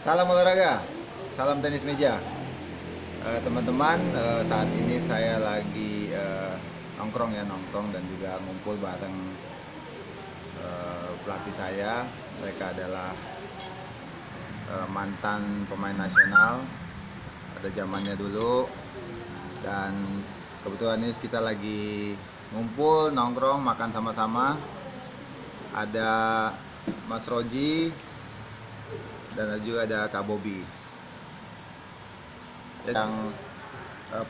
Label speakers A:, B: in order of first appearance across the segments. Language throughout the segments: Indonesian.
A: Salam olahraga, salam tenis meja. Teman-teman, saat ini saya lagi nongkrong dan juga ngumpul bareng pelatih saya. Mereka adalah mantan pemain nasional pada zamannya dulu, dan kebetulan ini kita lagi ngumpul nongkrong makan sama-sama. Ada Mas Roji dan juga ada Kak Bobi yang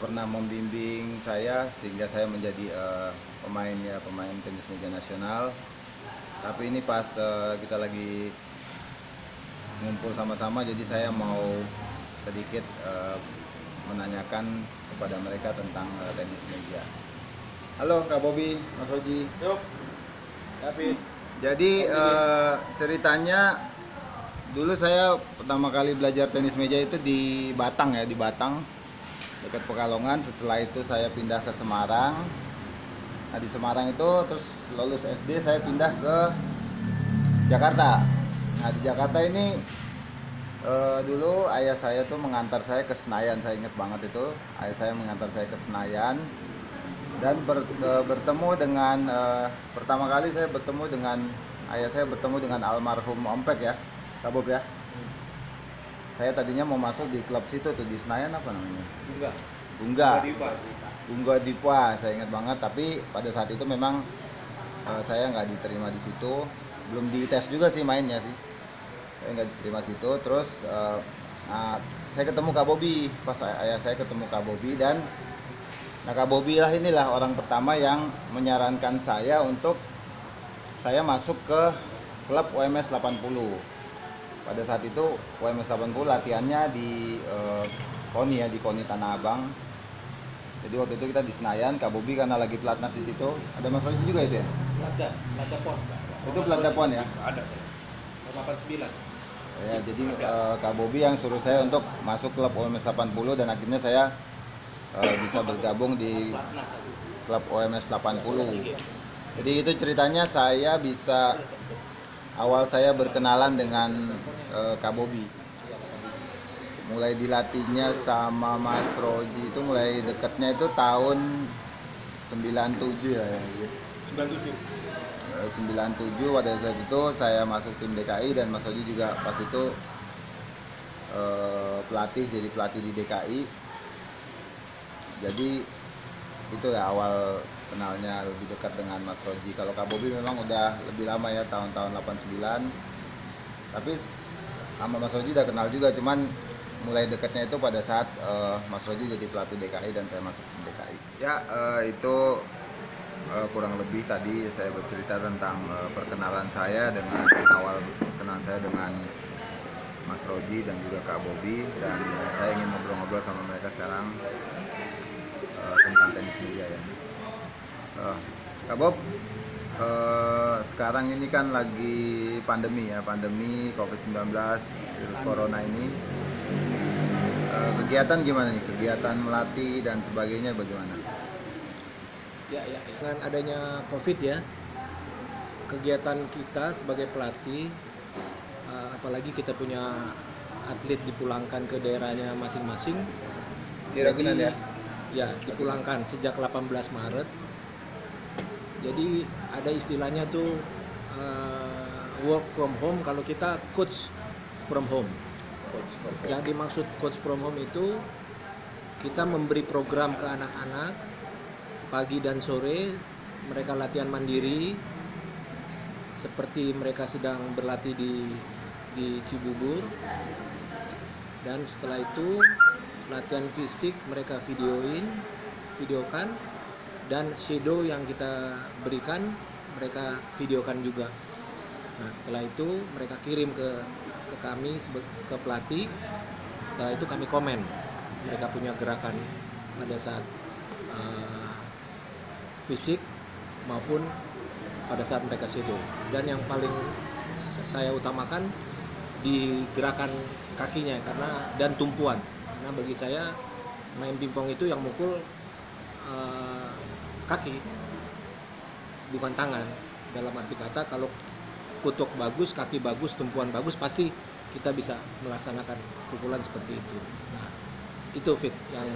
A: pernah membimbing saya sehingga saya menjadi pemain tenis meja nasional. Tapi ini pas kita lagi ngumpul sama-sama, jadi saya mau sedikit menanyakan kepada mereka tentang tenis meja. Halo Kak Bobi, Mas Roji.
B: Cuk, David.
A: Jadi ceritanya dulu saya pertama kali belajar tenis meja itu di Batang ya, di Batang dekat Pekalongan. Setelah itu saya pindah ke Semarang. Nah di Semarang itu terus lulus SD saya pindah ke Jakarta. Nah di Jakarta ini dulu ayah saya tuh mengantar saya ke Senayan. Saya ingat banget itu, ayah saya mengantar saya ke Senayan dan bertemu dengan pertama kali saya bertemu dengan ayah saya, bertemu dengan almarhum Ompek ya, Kak Bob ya. Saya tadinya mau masuk di klub situ tuh di Senayan, apa namanya? Bunga Dipa, saya ingat banget. Tapi pada saat itu memang saya nggak diterima di situ, belum dites juga sih mainnya sih. Saya nggak diterima situ. Terus nah, saya ketemu Kak Bobi, pas ayah saya ketemu Kak Bobi, dan nah Kak Bobi lah inilah orang pertama yang menyarankan saya untuk saya masuk ke klub UMS 80. Pada saat itu UMS 80 latihannya di KONI ya, di KONI Tanah Abang. Jadi waktu itu kita di Senayan, Kak Bobi karena lagi pelatnas di situ. Ada Mas Roji juga itu ya?
B: Lada Pon.
A: Itu Belanda Pon ya?
B: Ada saya. 89.
A: Ya, jadi Kak Bobi yang suruh saya untuk masuk klub UMS 80, dan akhirnya saya bisa bergabung di klub OMS 80. Jadi itu ceritanya saya bisa, awal saya berkenalan dengan Kak Bobi. Mulai dilatihnya sama Mas Roji itu mulai dekatnya itu tahun 97 ya.
B: 97.
A: 97 pada saat itu saya masuk tim DKI, dan Mas Roji juga pas itu jadi pelatih di DKI. Jadi itu ya awal kenalnya lebih dekat dengan Mas Roji. Kalau Kak Bobi memang udah lebih lama ya, tahun-tahun 89. Tapi sama Mas Roji udah kenal juga, cuman mulai dekatnya itu pada saat Mas Roji jadi pelatih DKI dan saya masuk ke DKI. Ya itu kurang lebih tadi saya bercerita tentang perkenalan saya, dengan awal perkenalan saya dengan Mas Roji dan juga Kak Bobi, dan saya ingin ngobrol-ngobrol sama mereka sekarang tentang tenis meja ya. Kak Bob, sekarang ini kan lagi pandemi ya, pandemi COVID-19, virus corona ini. Kegiatan gimana nih? Kegiatan melatih dan sebagainya bagaimana?
C: Ya. Dengan adanya COVID ya, kegiatan kita sebagai pelatih, apalagi kita punya atlet dipulangkan ke daerahnya masing-masing.
A: Di Ragunan ya?
C: Ya, dipulangkan sejak 18 Maret. Jadi ada istilahnya tuh work from home, kalau kita coach from home. Yang dimaksud coach from home itu kita memberi program ke anak-anak pagi dan sore, mereka latihan mandiri seperti mereka sedang berlatih di Cibubur, dan setelah itu latihan fisik mereka videokan, dan shadow yang kita berikan mereka videokan juga. Nah setelah itu mereka kirim ke kami, ke pelatih. Setelah itu kami komen mereka punya gerakan pada saat fisik maupun pada saat mereka shadow. Dan yang paling saya utamakan di gerakan kakinya dan tumpuan, karena bagi saya main pingpong itu yang mukul kaki bukan tangan. Dalam arti kata kalau footwork bagus, kaki bagus, tumpuan bagus, pasti kita bisa melaksanakan pukulan seperti itu. Nah, itu Fit yang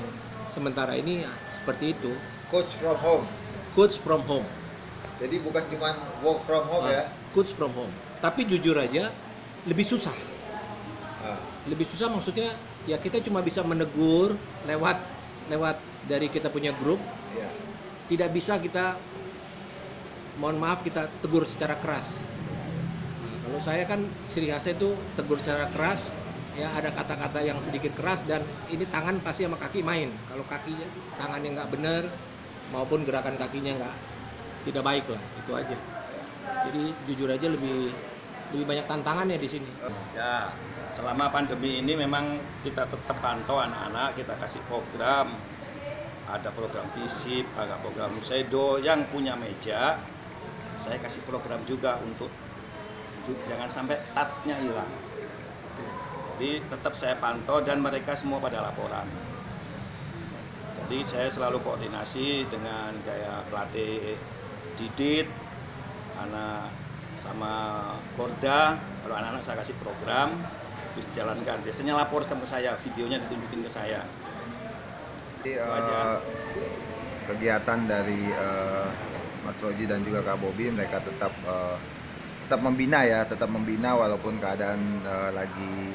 C: sementara ini ya, seperti itu.
A: Coach from home.
C: Coach from home.
A: Jadi bukan cuma work from home ya.
C: Coach from home. Tapi jujur aja lebih susah.
A: Ah,
C: Lebih susah maksudnya ya kita cuma bisa menegur lewat dari kita punya grup.
A: iya.
C: Tidak bisa kita, mohon maaf, kita tegur secara keras. Nah, kalau saya kan ciri khasnya itu tegur secara keras, ya ada kata-kata yang sedikit keras, dan ini tangan pasti sama kaki main. Kalau kakinya tangannya nggak benar maupun gerakan kakinya tidak baik lah, itu aja. Jadi jujur aja lebih banyak tantangannya di sini.
D: Ya, selama pandemi ini memang kita tetap pantau anak-anak, kita kasih program. Ada program fisip, ada program sedo. Yang punya meja, saya kasih program juga untuk jangan sampai touch-nya hilang. Jadi tetap saya pantau dan mereka semua pada laporan. Jadi saya selalu koordinasi dengan kayak pelatih Didit, anak sama Korda. Kalau anak-anak saya kasih program, terus dijalankan. Biasanya laporkan ke saya, videonya ditunjukin ke saya.
A: Jadi, kegiatan dari Mas Roji dan juga Kak Bobi, mereka tetap membina ya, tetap membina walaupun keadaan lagi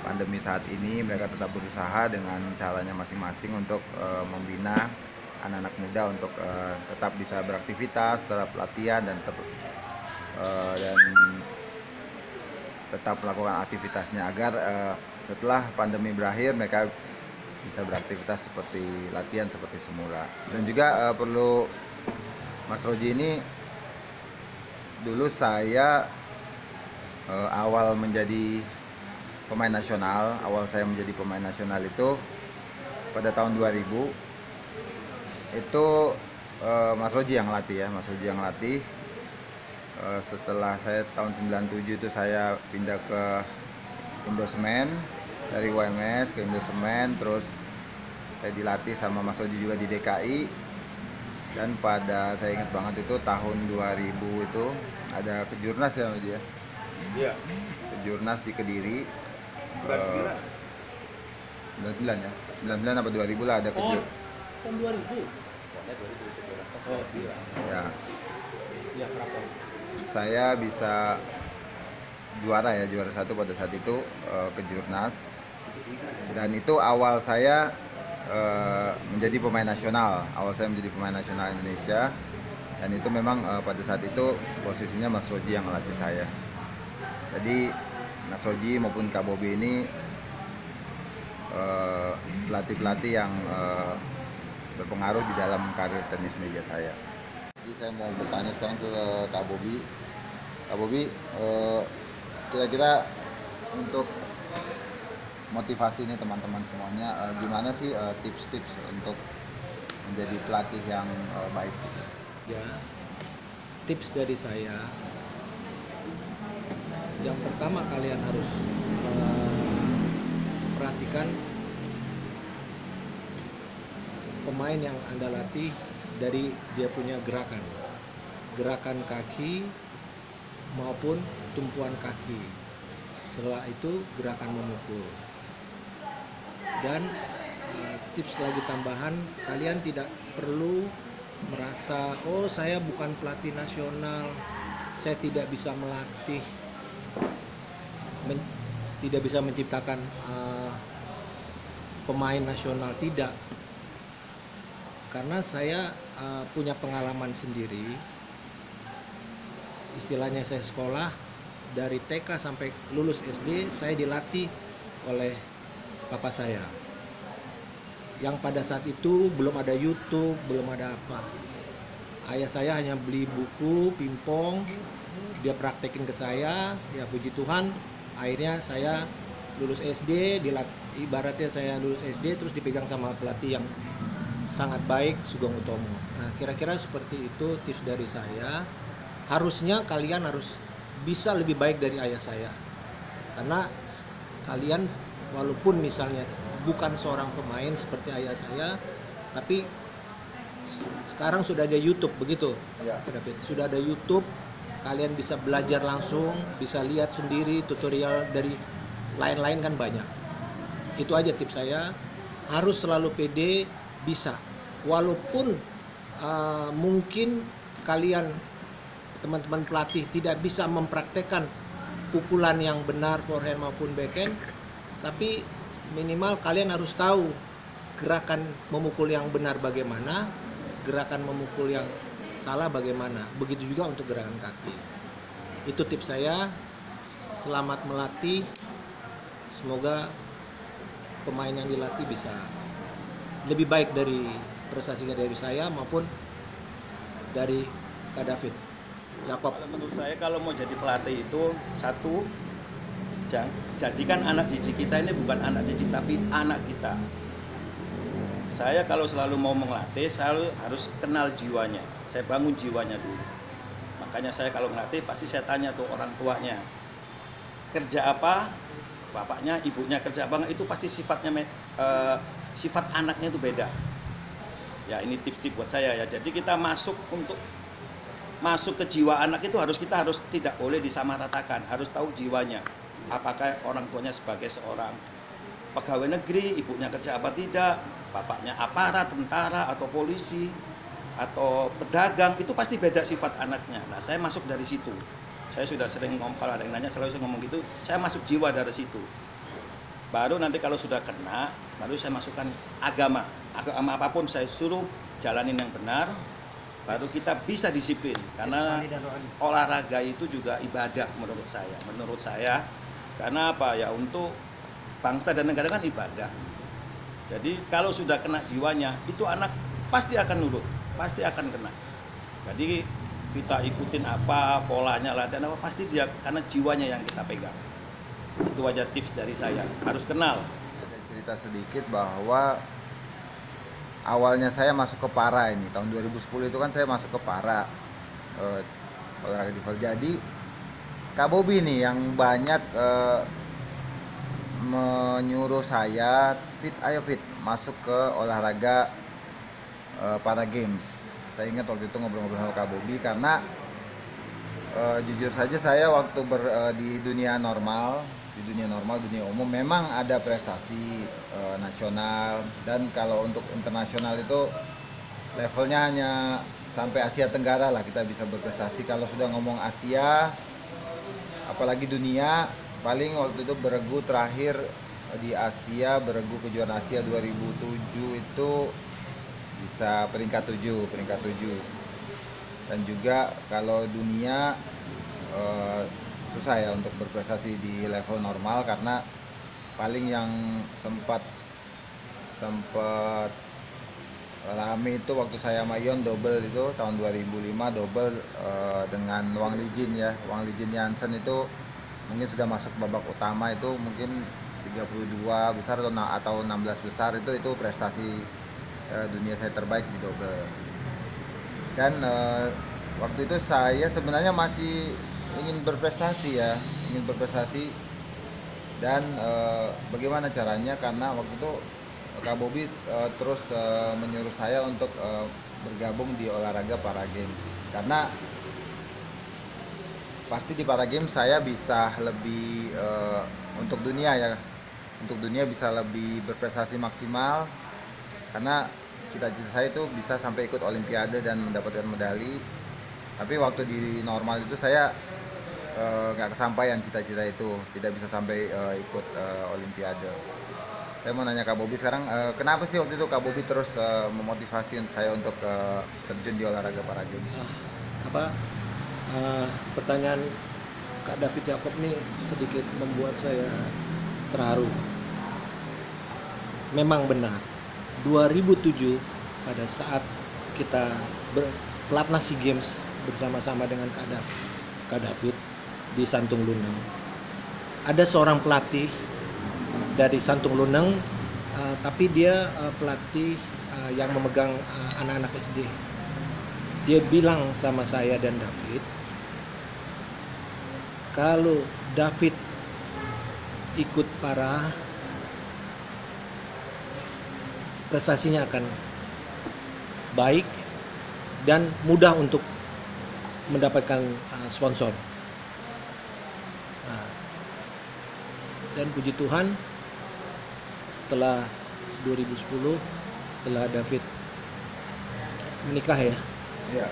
A: pandemi saat ini. Mereka tetap berusaha dengan caranya masing-masing untuk membina anak-anak muda untuk tetap bisa beraktivitas, tetap latihan dan tetap melakukan aktivitasnya agar setelah pandemi berakhir mereka bisa beraktivitas seperti latihan seperti semula. Dan juga perlu Mas Roji ini, dulu saya awal menjadi pemain nasional, itu pada tahun 2000 itu Mas Roji yang latih. Setelah saya tahun 97 itu saya pindah ke Indosemen, dari UMS ke Indosemen, terus saya dilatih sama Mas Roji juga di DKI. Dan saya ingat banget itu tahun 2000 itu ada kejurnas ya Mas ya.
D: Iya.
A: Kejurnas di Kediri. 99 ya. 99 apa 2000 lah ada kejurnas.
C: Tahun 2000.
A: Ya.
C: Ya, berapa?
A: Saya bisa juara satu pada saat itu kejurnas. Dan itu awal saya menjadi pemain nasional. Indonesia. Dan itu memang pada saat itu posisinya Mas Roji yang melatih saya. Jadi Mas Roji maupun Kak Bobi ini pelatih-pelatih yang berpengaruh di dalam karir tenis meja saya. Jadi saya mau bertanya sekarang ke Kak Bobi. Kak Bobi, kira-kira untuk motivasi ini teman-teman semuanya, gimana sih tips-tips untuk menjadi pelatih yang baik?
C: Ya, tips dari saya, yang pertama kalian harus perhatikan pemain yang Anda latih dari dia punya gerakan kaki maupun tumpuan kaki. Setelah itu gerakan memukul. Dan tips lagi tambahan, kalian tidak perlu merasa oh saya bukan pelatih nasional, saya tidak bisa melatih, tidak bisa menciptakan pemain nasional. Tidak, karena saya punya pengalaman sendiri. Istilahnya saya sekolah dari TK sampai lulus SD, saya dilatih oleh papa saya, yang pada saat itu belum ada YouTube, belum ada apa. Ayah saya hanya beli buku pingpong, dia praktekin ke saya. Ya puji Tuhan, akhirnya saya lulus SD, ibaratnya saya lulus SD terus dipegang sama pelatih yang sangat baik, Sugeng Utomo. Nah, kira-kira seperti itu tips dari saya. Harusnya kalian harus bisa lebih baik dari ayah saya, karena kalian walaupun misalnya bukan seorang pemain seperti ayah saya, tapi sekarang sudah ada YouTube, begitu
A: Ya.
C: sudah ada YouTube, kalian bisa belajar langsung, bisa lihat sendiri tutorial dari lain-lain kan banyak. Itu aja tips saya, harus selalu pede, bisa. Walaupun mungkin kalian teman-teman pelatih tidak bisa mempraktekkan pukulan yang benar forehand maupun backhand, tapi minimal kalian harus tahu gerakan memukul yang benar bagaimana, gerakan memukul yang salah bagaimana. Begitu juga untuk gerakan kaki. Itu tips saya. Selamat melatih. Semoga pemain yang dilatih bisa lebih baik dari prestasinya dari saya maupun dari Kak David Yakob.
D: Kalau menurut saya kalau mau jadi pelatih itu satu, jadikan anak didik kita ini bukan anak didik tapi anak kita. Saya kalau selalu mau melatih, saya harus kenal jiwanya. Saya bangun jiwanya dulu. Makanya saya kalau melatih pasti saya tanya tuh orang tuanya, kerja apa, bapaknya, ibunya kerja apa, itu pasti sifatnya sifat anaknya itu beda. Ya ini tips-tips buat saya ya. Jadi kita masuk ke jiwa anak itu kita harus tidak boleh disamaratakan, harus tahu jiwanya. Apakah orang tuanya sebagai seorang pegawai negeri, ibunya kerja apa tidak, bapaknya aparat, tentara atau polisi atau pedagang, itu pasti beda sifat anaknya. Nah, saya masuk dari situ. Saya sudah sering ngomong, kalau ada yang nanya selalu saya ngomong gitu, saya masuk jiwa dari situ. Baru nanti kalau sudah kena, baru saya masukkan agama apapun saya suruh jalanin yang benar, baru kita bisa disiplin. Karena olahraga itu juga ibadah menurut saya. Karena apa ya, untuk bangsa dan negara kan ibadah. Jadi kalau sudah kena jiwanya, itu anak pasti akan nurut, pasti akan kena. Jadi kita ikutin apa polanya, latihan apa, pasti dia, karena jiwanya yang kita pegang. Itu aja tips dari saya, harus kenal.
A: Ada cerita sedikit bahwa awalnya saya masuk ke para ini tahun 2010 itu kan saya masuk ke para olahraga di Val. Jadi Kak Bobi nih yang banyak menyuruh saya ayo fit masuk ke olahraga para games. Saya ingat waktu itu ngobrol-ngobrol sama Kak Bobi karena jujur saja saya waktu di dunia normal, dunia umum memang ada prestasi nasional, dan kalau untuk internasional itu levelnya hanya sampai Asia Tenggara lah kita bisa berprestasi. Kalau sudah ngomong Asia, apalagi dunia, paling waktu itu beregu terakhir di Asia, beregu kejuaraan Asia 2007 itu bisa peringkat 7. Dan juga kalau dunia susah ya untuk berprestasi di level normal, karena paling yang sempat rame itu waktu saya sama Ion double itu tahun 2005 double dengan Wang Lijin ya. Wang Lijin Jansen itu mungkin sudah masuk babak utama, itu mungkin 32 besar atau 16 besar, itu prestasi dunia saya terbaik di double. Dan waktu itu saya sebenarnya masih ingin berprestasi dan bagaimana caranya, karena waktu itu Kak Bobi terus menyuruh saya untuk bergabung di olahraga para games, karena pasti di para games saya bisa lebih untuk dunia bisa lebih berprestasi maksimal, karena cita-cita saya itu bisa sampai ikut olimpiade dan mendapatkan medali. Tapi waktu di normal itu saya nggak kesampaian cita-cita itu, tidak bisa sampai ikut olimpiade. Saya mau nanya Kak Bobi sekarang, kenapa sih waktu itu Kak Bobi terus memotivasi saya untuk terjun di olahraga para games?
C: Pertanyaan Kak David Yakob ini sedikit membuat saya terharu. Memang benar, 2007 pada saat kita pelatnas SEA Games bersama-sama dengan Kak David di Santung Luneng, ada seorang pelatih dari Santung Luneng, tapi dia pelatih yang memegang anak-anak SD. Dia bilang sama saya dan David, kalau David ikut para, prestasinya akan baik dan mudah untuk mendapatkan sponsor. Dan puji Tuhan setelah 2010, setelah David menikah ya,
A: Iya.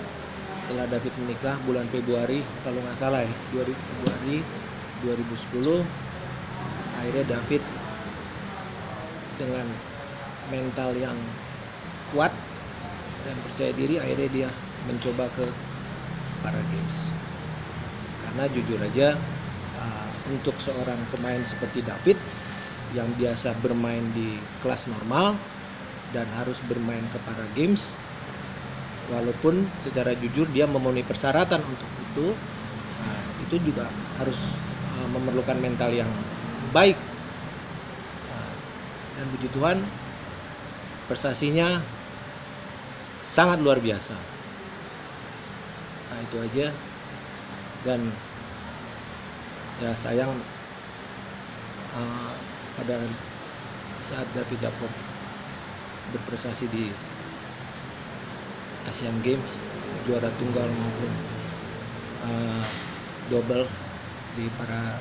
C: setelah David menikah bulan Februari kalau nggak salah ya, Februari 2010, akhirnya David dengan mental yang kuat dan percaya diri, akhirnya dia mencoba ke para games. Karena jujur aja untuk seorang pemain seperti David yang biasa bermain di kelas normal dan harus bermain ke para games, walaupun secara jujur dia memenuhi persyaratan untuk itu juga harus memerlukan mental yang baik. Dan puji Tuhan prestasinya sangat luar biasa. Nah itu aja. Dan ya sayang pada saat David Jacob berprestasi di Asian Games, juara tunggal maupun double di para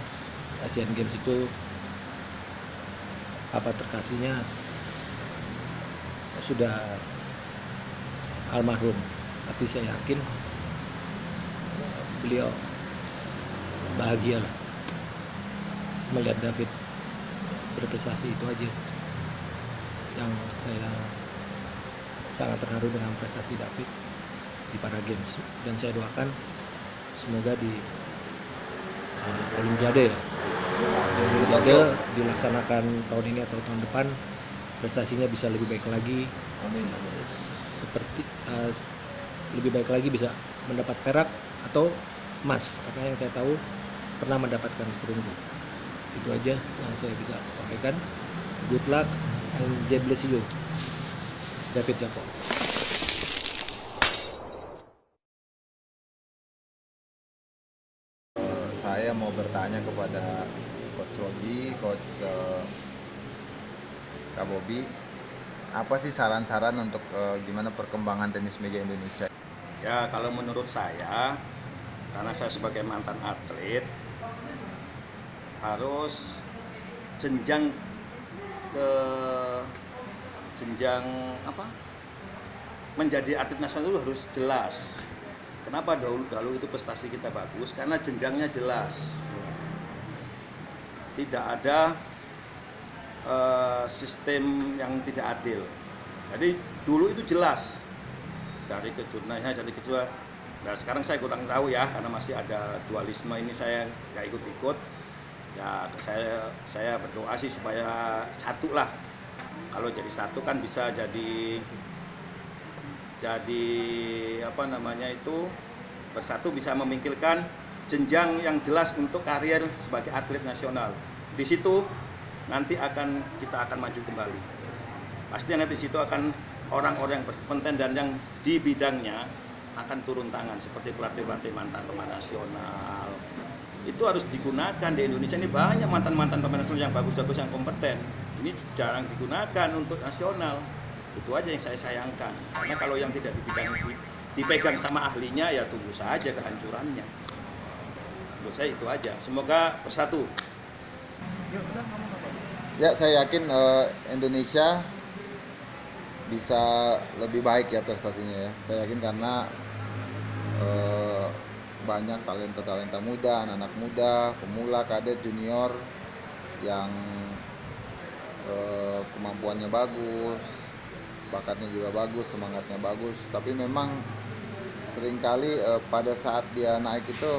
C: Asian Games, itu papa terkasihnya sudah almarhum, tapi saya yakin beliau bahagia lah melihat David berprestasi. Itu aja yang saya sangat terharu dengan prestasi David di para games, dan saya doakan semoga di Olimpiade ya, Olimpiade dilaksanakan tahun ini atau tahun depan, prestasinya bisa lebih baik lagi.
A: Amin.
C: Seperti lebih baik lagi, bisa mendapat perak atau emas, karena yang saya tahu pernah mendapatkan perunggu. Itu aja yang saya bisa sampaikan. Good luck and God bless you, David Jacob.
A: Saya mau bertanya kepada Coach Roji, Coach Kak Bobby, apa sih saran-saran untuk gimana perkembangan tenis meja Indonesia?
D: Ya, kalau menurut saya, karena saya sebagai mantan atlet, harus jenjang menjadi atlet nasional itu harus jelas. Kenapa dahulu itu prestasi kita bagus? Karena jenjangnya jelas. Tidak ada sistem yang tidak adil. Jadi dulu itu jelas dari kejurnanya, dari kejuaraan. Nah sekarang saya kurang tahu ya, karena masih ada dualisme ini, saya nggak ikut-ikut. Ya saya berdoa sih supaya satu lah. Kalau jadi satu kan bisa jadi bersatu, bisa memikirkan jenjang yang jelas untuk karir sebagai atlet nasional. Di situ nanti kita akan maju kembali. Pasti nanti di situ akan orang-orang yang berkompeten dan yang di bidangnya akan turun tangan, seperti pelatih-pelatih mantan pemain nasional. Itu harus digunakan. Di Indonesia ini banyak mantan-mantan pemain nasional yang bagus-bagus, yang kompeten. Ini jarang digunakan untuk nasional. Itu aja yang saya sayangkan. Karena kalau yang tidak dipegang sama ahlinya, ya tunggu saja kehancurannya. Menurut saya itu aja. Semoga bersatu.
A: Ya, saya yakin Indonesia bisa lebih baik ya prestasinya ya. Saya yakin karena banyak talenta muda, anak-anak muda, pemula, kadet, junior yang kemampuannya bagus, bakatnya juga bagus, semangatnya bagus. Tapi memang seringkali pada saat dia naik itu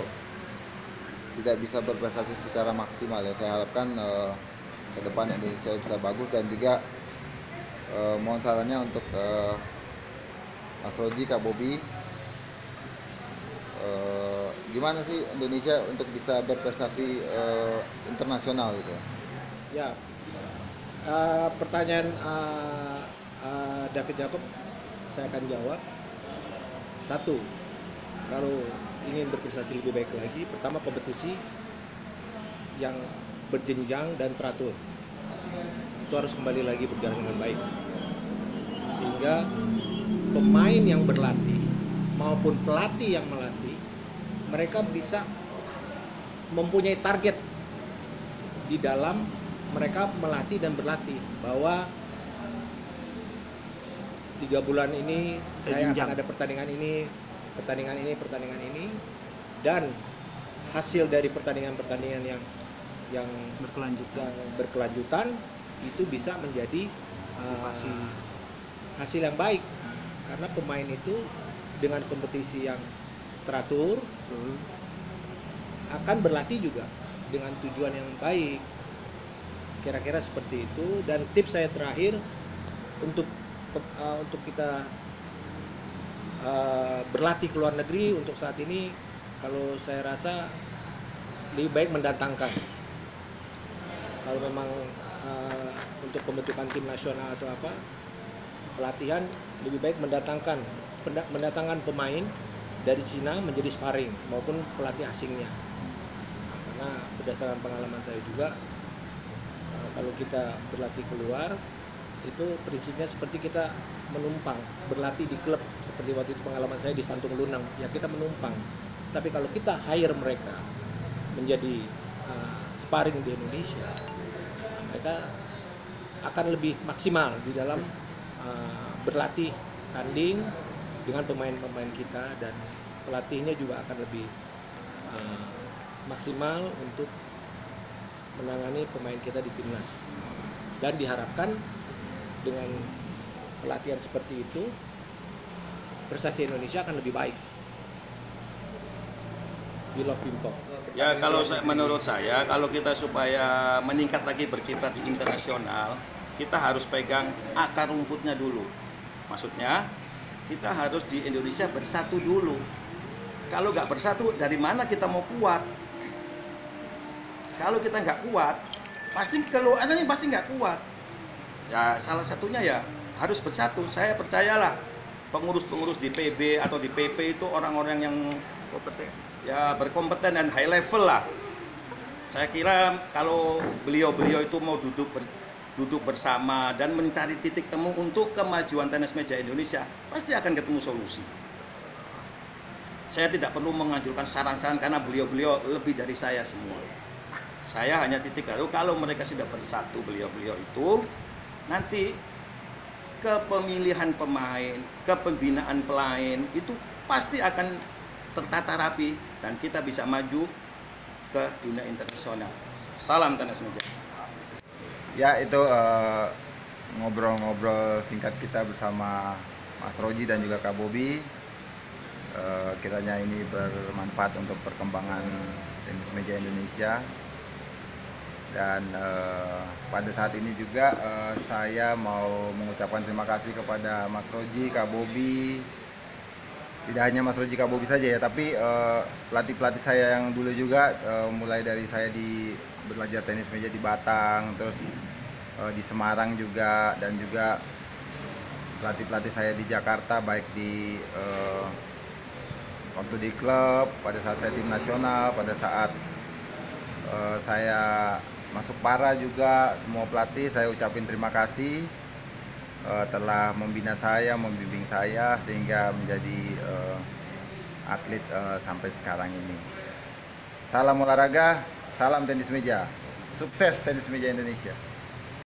A: tidak bisa berprestasi secara maksimal ya. Saya harapkan ke depan Indonesia bisa bagus, dan juga mohon sarannya untuk Mas Roji, Kak Bobby, gimana sih Indonesia untuk bisa berprestasi internasional gitu?
C: Ya, pertanyaan David Jacob saya akan jawab. Satu, kalau ingin berprestasi lebih baik lagi, pertama kompetisi yang berjenjang dan teratur itu harus kembali lagi berjalan dengan baik, sehingga pemain yang berlatih maupun pelatih yang melatih, mereka bisa mempunyai target di dalam mereka melatih dan berlatih bahwa 3 bulan ini saya akan ada pertandingan ini, dan hasil dari pertandingan-pertandingan yang berkelanjutan itu bisa menjadi hasil yang baik, karena pemain itu dengan kompetisi yang teratur akan berlatih juga dengan tujuan yang baik, kira-kira seperti itu. Dan tips saya terakhir untuk kita berlatih ke luar negeri untuk saat ini, kalau saya rasa lebih baik mendatangkan. Kalau memang untuk pembentukan tim nasional atau apa, pelatihan lebih baik mendatangkan pemain dari Cina menjadi sparring maupun pelatih asingnya. Karena berdasarkan pengalaman saya juga, kalau kita berlatih keluar itu prinsipnya seperti kita menumpang berlatih di klub, seperti waktu itu pengalaman saya di Santung Lunang, ya kita menumpang. Tapi kalau kita hire mereka menjadi sparring di Indonesia, mereka akan lebih maksimal di dalam berlatih tanding dengan pemain-pemain kita, dan pelatihnya juga akan lebih maksimal untuk menangani pemain kita di timnas. Dan diharapkan dengan pelatihan seperti itu, prestasi Indonesia akan lebih baik. We love Pimpo.
D: Ya menurut saya kalau kita supaya meningkat lagi berkiprah di internasional, kita harus pegang akar rumputnya dulu. Maksudnya kita harus di Indonesia bersatu dulu. Kalau nggak bersatu, dari mana kita mau kuat? Kalau kita nggak kuat, pasti keluarannya pasti nggak kuat. Ya salah satunya ya harus bersatu. Saya percayalah pengurus-pengurus di PB atau di PP itu orang-orang yang berkompeten dan high level lah. Saya kira kalau beliau-beliau itu mau duduk bersama dan mencari titik temu untuk kemajuan tenis meja Indonesia, pasti akan ketemu solusi. Saya tidak perlu menganjurkan saran-saran karena beliau-beliau lebih dari saya semua. Saya hanya titik baru, kalau mereka sudah bersatu beliau-beliau itu, nanti kepemilihan pemain, kepembinaan pemain itu pasti akan tertata rapi dan kita bisa maju ke dunia internasional. Salam tenis meja.
A: Ya, itu ngobrol-ngobrol singkat kita bersama Mas Roji dan juga Kak Bobi. Kiranya ini bermanfaat untuk perkembangan tenis meja Indonesia. Dan pada saat ini juga saya mau mengucapkan terima kasih kepada Mas Roji, Kak Bobi. Tidak hanya Mas Roji, Kak Bobi saja ya, tapi pelatih-pelatih saya yang dulu juga, mulai dari saya belajar tenis meja di Batang, terus di Semarang juga, dan juga pelatih-pelatih saya di Jakarta, baik di waktu di klub, pada saat saya tim nasional, pada saat saya masuk para juga, semua pelatih saya ucapin terima kasih telah membina saya, membimbing saya sehingga menjadi atlet sampai sekarang ini. Salam olahraga, salam tenis meja, sukses tenis meja Indonesia.